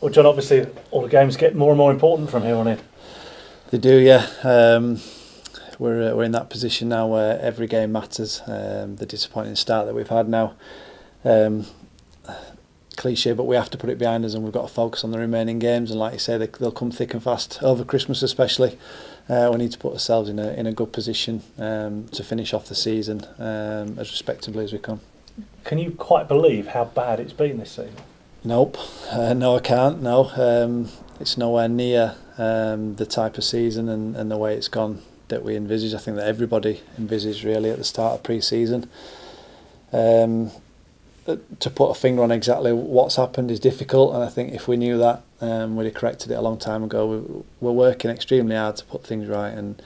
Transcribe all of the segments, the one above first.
Well, John, obviously all the games get more and more important from here on in. They do, yeah. We're in that position now where every game matters. The disappointing start that we've had now, cliche, but we have to put it behind us, and we've got to focus on the remaining games. And like you say, they'll come thick and fast over Christmas, especially. We need to put ourselves in a good position to finish off the season as respectably as we can. Can you quite believe how bad it's been this season? Nope, no, I can't. No, it's nowhere near the type of season and the way it's gone that we envisaged. I think that everybody envisaged really at the start of pre-season. To put a finger on exactly what's happened is difficult, and I think if we knew that, we'd have corrected it a long time ago. We're working extremely hard to put things right, and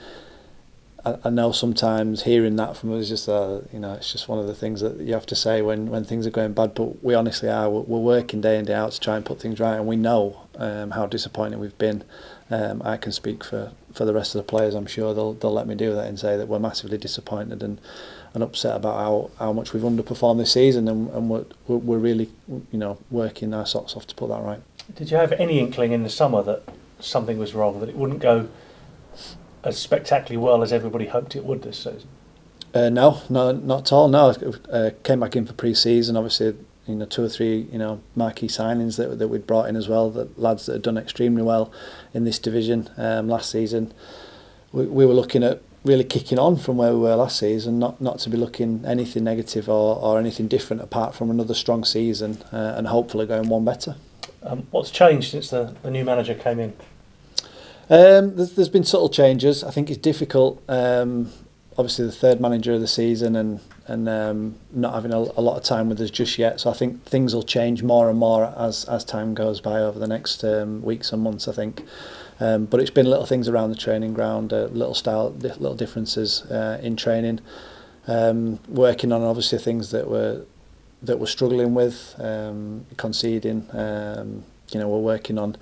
I know sometimes hearing that from us is just it's just one of the things that you have to say when things are going bad, but we honestly are. We're working day in, day out to try and put things right, and we know how disappointing we've been. I can speak for the rest of the players. I'm sure they'll let me do that and say that we're massively disappointed and upset about how much we've underperformed this season, and we're really working our socks off to put that right. Did you have any inkling in the summer that something was wrong, that it wouldn't go as spectacularly well as everybody hoped it would this season? No, not at all. No, came back in for pre-season. Obviously, 2 or 3 marquee signings that we'd brought in as well. The lads that had done extremely well in this division last season. We were looking at really kicking on from where we were last season, not to be looking anything negative or anything different apart from another strong season and hopefully going one better. What's changed since the new manager came in? There's been subtle changes. I think it's difficult. Obviously, the third manager of the season and not having a lot of time with us just yet. So I think things will change more and more as time goes by over the next weeks and months, I think. But it's been little things around the training ground, little differences in training. Working on obviously things that we're struggling with, conceding. We're working on.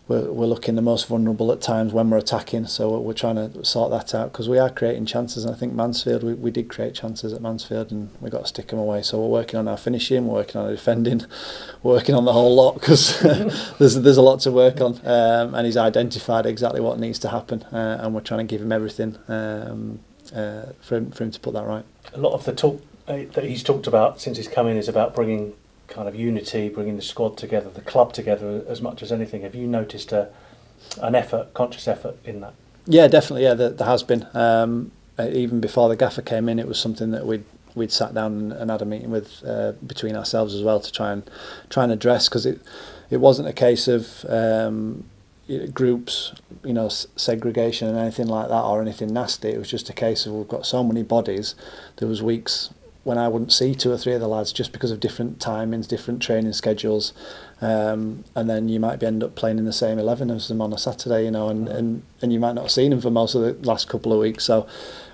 We're looking the most vulnerable at times when we're attacking, so we're trying to sort that out because we are creating chances. And I think Mansfield, we did create chances at Mansfield and we got to stick them away. So we're working on our finishing, we're working on our defending, we're working on the whole lot because there's a lot to work on. And he's identified exactly what needs to happen, and we're trying to give him everything for him to put that right. A lot of the talk that he's talked about since he's come in is about bringing kind of unity, bringing the squad together, the club together as much as anything. Have you noticed an effort, conscious effort in that? Yeah, definitely. Yeah, there has been. Even before the gaffer came in, it was something that we'd sat down and had a meeting with between ourselves as well to try and address, because it wasn't a case of groups, segregation and anything like that or anything nasty. It was just a case of we've got so many bodies. There was weeks when I wouldn't see 2 or 3 of the lads just because of different timings, different training schedules, and then you might end up playing in the same 11 as them on a Saturday, and you might not have seen them for most of the last couple of weeks. So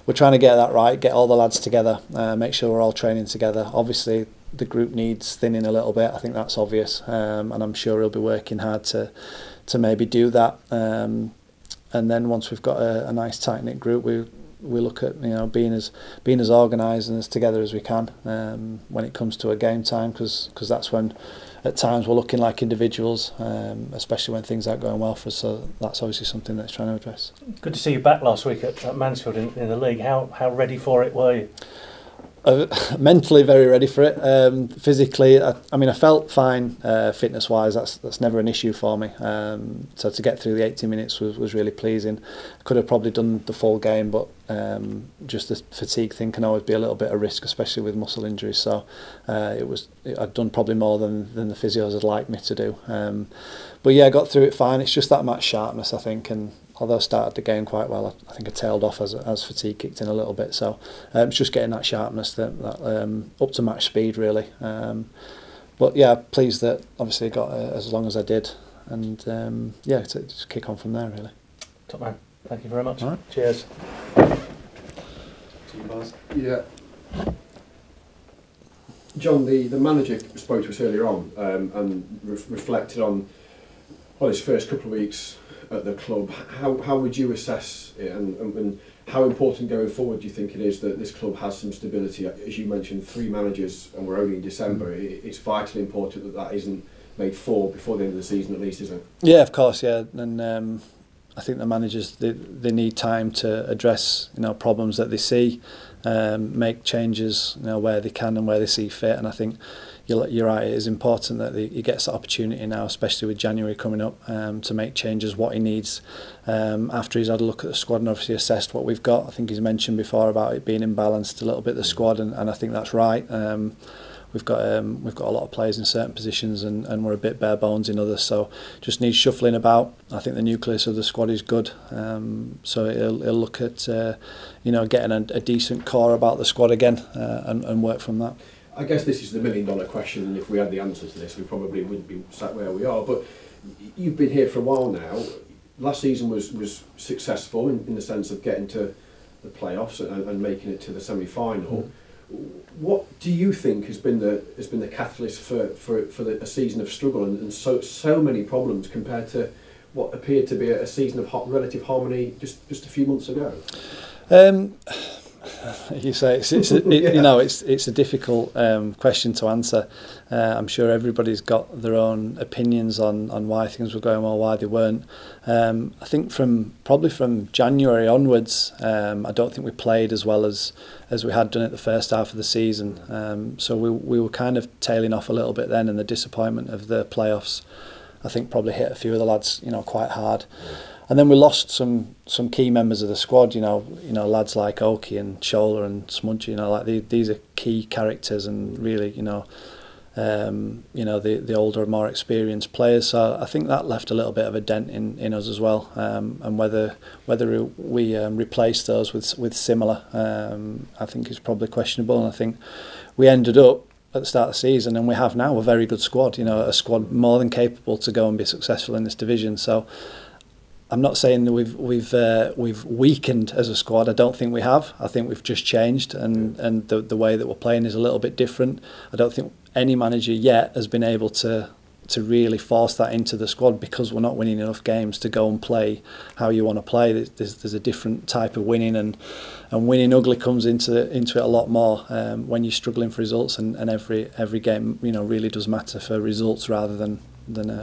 we're trying to get that right, get all the lads together, make sure we're all training together. Obviously, the group needs thinning a little bit. I think that's obvious, and I'm sure he'll be working hard to maybe do that. And then once we've got a nice tight knit group, we look at being as organised and as together as we can when it comes to a game time, because that's when at times we're looking like individuals, especially when things aren't going well for us. So that's obviously something that's trying to address. Good to see you back last week at Mansfield in the league. How ready for it were you? Mentally very ready for it. Physically, I felt fine fitness wise. That's never an issue for me. So to get through the 80 minutes was really pleasing. I could have probably done the full game, but just the fatigue thing can always be a little bit of risk, especially with muscle injuries. So I'd done probably more than the physios would like me to do. But yeah, I got through it fine. It's just that match sharpness, I think, and although I started the game quite well, I think I tailed off as fatigue kicked in a little bit. So it's just getting that sharpness, that up to match speed really. But yeah, pleased that obviously I got as long as I did, and yeah, to just kick on from there really. Top man, thank you very much. All right. Cheers. Yeah. John, the manager spoke to us earlier on and reflected on his first couple of weeks at the club. How would you assess it, and how important going forward do you think it is that this club has some stability? As you mentioned, 3 managers and we're only in December. It's vitally important that isn't made 4 before the end of the season at least, isn't it? Yeah, of course, yeah, and I think the managers they need time to address problems that they see, make changes where they can and where they see fit, and I think you're right. It is important that he gets the opportunity now, especially with January coming up, to make changes what he needs after he's had a look at the squad and obviously assessed what we've got. I think he's mentioned before about it being imbalanced a little bit, the squad, and I think that's right. We've got a lot of players in certain positions and we're a bit bare bones in others, so just needs shuffling about. I think the nucleus of the squad is good, so he'll look at getting a decent core about the squad again and work from that. I guess this is the $1,000,000 question, and if we had the answer to this, we probably wouldn't be sat where we are. But you've been here for a while now. Last season was successful in the sense of getting to the playoffs and making it to the semi-final. What do you think has been the catalyst for a season of struggle and so many problems compared to what appeared to be a season of relative harmony just a few months ago? You say it's a difficult question to answer. I'm sure everybody's got their own opinions on why things were going well, why they weren't. I think probably from January onwards, I don't think we played as well as we had done at the first half of the season. So we were kind of tailing off a little bit then, and the disappointment of the playoffs, I think, probably hit a few of the lads quite hard. And then we lost some key members of the squad, lads like Oki and Shola and Smudge, these are key characters and really, the older, more experienced players. So I think that left a little bit of a dent in us as well. And whether we replace those with similar, I think is probably questionable. And I think we ended up at the start of the season, and we have now a very good squad. A squad more than capable to go and be successful in this division. So I'm not saying that we've weakened as a squad. I don't think we have. I think we've just changed, and the way that we're playing is a little bit different. I don't think any manager yet has been able to really force that into the squad, because we're not winning enough games to go and play how you want to play. There's a different type of winning, and winning ugly comes into it a lot more when you're struggling for results, and every game really does matter for results rather than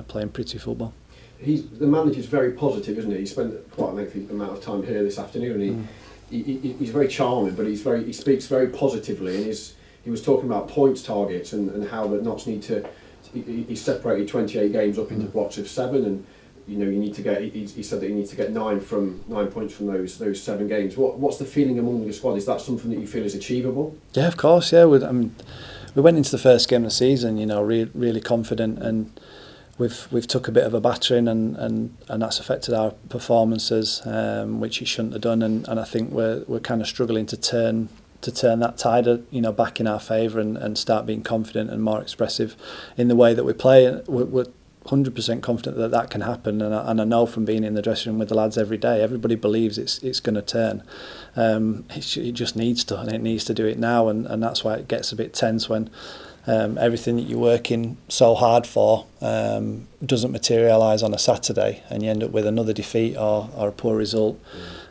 playing pretty football. The manager's very positive, isn't he? He spent quite a lengthy amount of time here this afternoon. He's very charming, but he speaks very positively, and he was talking about points targets and how the Notts need to. He separated 28 games up into blocks of 7, and you need to get. He said that you need to get 9 points from those 7 games. What's the feeling among the squad? Is that something that you feel is achievable? Yeah, of course. Yeah, we went into the first game of the season, really confident, and we've took a bit of a battering, and that's affected our performances, which it shouldn't have done, and I think we're kind of struggling to turn that tide, back in our favour and start being confident and more expressive in the way that we play. We're 100% confident that can happen, and I know from being in the dressing room with the lads every day, everybody believes it's going to turn. It just needs to, and it needs to do it now, and that's why it gets a bit tense when everything that you're working so hard for doesn't materialise on a Saturday, and you end up with another defeat or a poor result.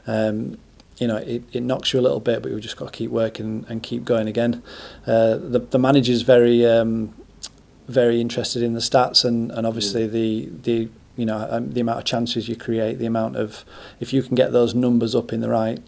It knocks you a little bit, but we've just got to keep working and keep going again. The manager's very interested in the stats, and obviously the amount of chances you create, the amount of, if you can get those numbers up in the right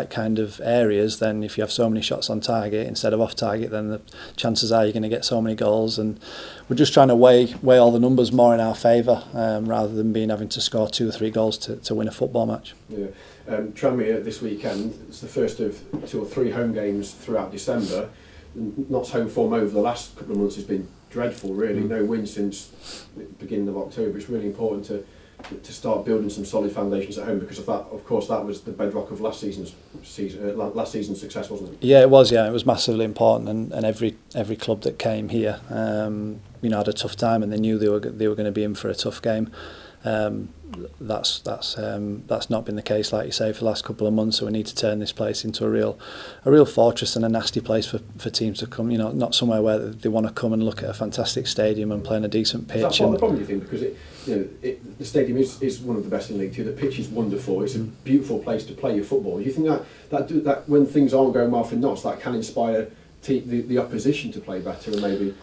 kind of areas, then if you have so many shots on target instead of off target, then the chances are you're going to get so many goals. And we're just trying to weigh all the numbers more in our favour, rather than having to score 2 or 3 goals to win a football match. Yeah. Tranmere this weekend, it's the first of 2 or 3 home games throughout December. Notts' home form over the last couple of months has been dreadful, really. No win since the beginning of October. It's really important to start building some solid foundations at home, because of that. Of course, that was the bedrock of last season's success, wasn't it? Yeah, it was. Yeah, it was massively important, and every club that came here, had a tough time, and they knew they were going to be in for a tough game. That's not been the case, like you say, for the last couple of months. So we need to turn this place into a real fortress and a nasty place for teams to come. Not somewhere where they want to come and look at a fantastic stadium and play in a decent pitch. That's part of the problem, you think, because the stadium is one of the best in League Two. The pitch is wonderful. It's a beautiful place to play your football. Do you think that when things aren't going well for Notts, that can inspire the opposition to play better and maybe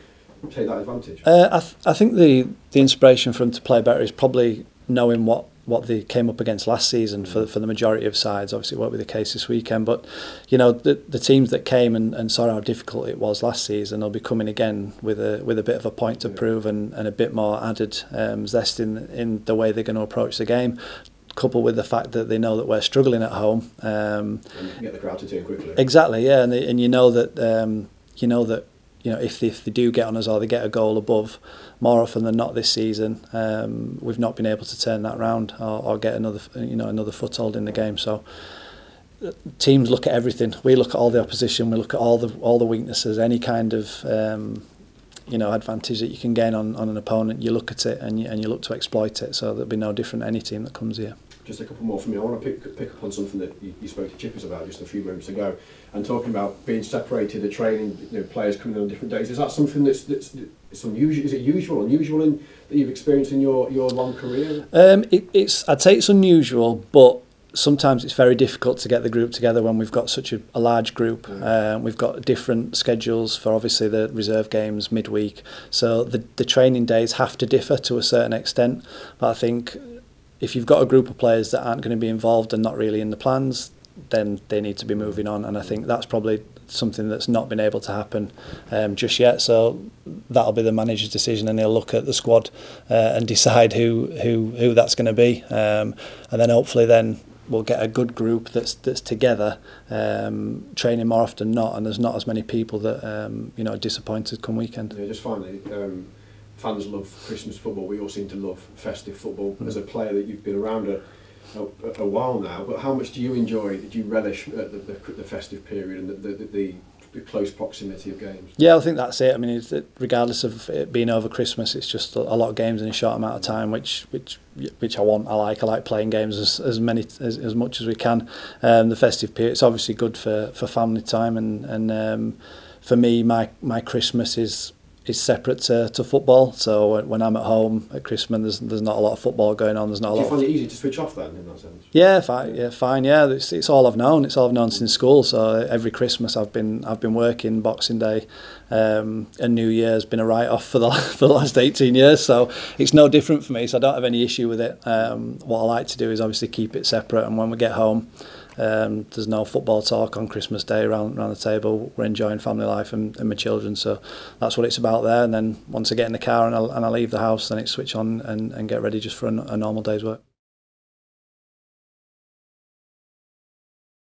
take that advantage? I think the inspiration for them to play better is probably knowing what they came up against last season for the majority of sides. Obviously it won't be the case this weekend, but you know, the teams that came and saw how difficult it was last season will be coming again with a bit of a point to prove and a bit more added zest in the way they're going to approach the game, coupled with the fact that they know that we're struggling at home. And you can get the crowd to turn quickly. Exactly, yeah, and you know that if they do get on us or they get a goal above, more often than not this season, we've not been able to turn that round or get another foothold in the game. So teams look at everything. We look at all the opposition. We look at all the weaknesses. Any kind of advantage that you can gain on an opponent, you look at it and you look to exploit it. So there'll be no different to any team that comes here. Just a couple more from me. I want to pick up on something that you spoke to Chippers about just a few moments ago, and talking about being separated, the training, players coming on different days. Is that something that's unusual? Is it unusual that you've experienced in your long career? I'd say it's unusual, but sometimes it's very difficult to get the group together when we've got such a large group. We've got different schedules for obviously the reserve games midweek, so the training days have to differ to a certain extent. But I think if you've got a group of players that aren't going to be involved and not really in the plans, then they need to be moving on, and I think that's probably something that's not been able to happen just yet. So that'll be the manager's decision, and he'll look at the squad and decide who that's going to be, and then hopefully we'll get a good group that's together, training more often than not, and there's not as many people that are disappointed come weekend. Yeah, just finally, fans love Christmas football. We all seem to love festive football. As a player that you've been around a while now, but how much do you relish the festive period and the close proximity of games? Yeah, I think that's it. I mean, regardless of it being over Christmas, it's just a lot of games in a short amount of time, which I want. I like playing games as much as we can. The festive period, it's obviously good for family time, and for me, my Christmas is separate to football. So when I'm at home at Christmas, there's not a lot of football going on. There's not. Do you find it easy to switch off then, in that sense? Yeah, fine. Yeah, it's all I've known. It's all I've known since school. So every Christmas I've been working. Boxing Day and New Year's been a write-off for the last 18 years. So it's no different for me. So I don't have any issue with it. What I like to do is obviously keep it separate. And when we get home, there's no football talk on Christmas Day around the table. We're enjoying family life and my children, so that's what it's about there. And then once I get in the car and I leave the house, then it's switch on and get ready just for a normal day's work.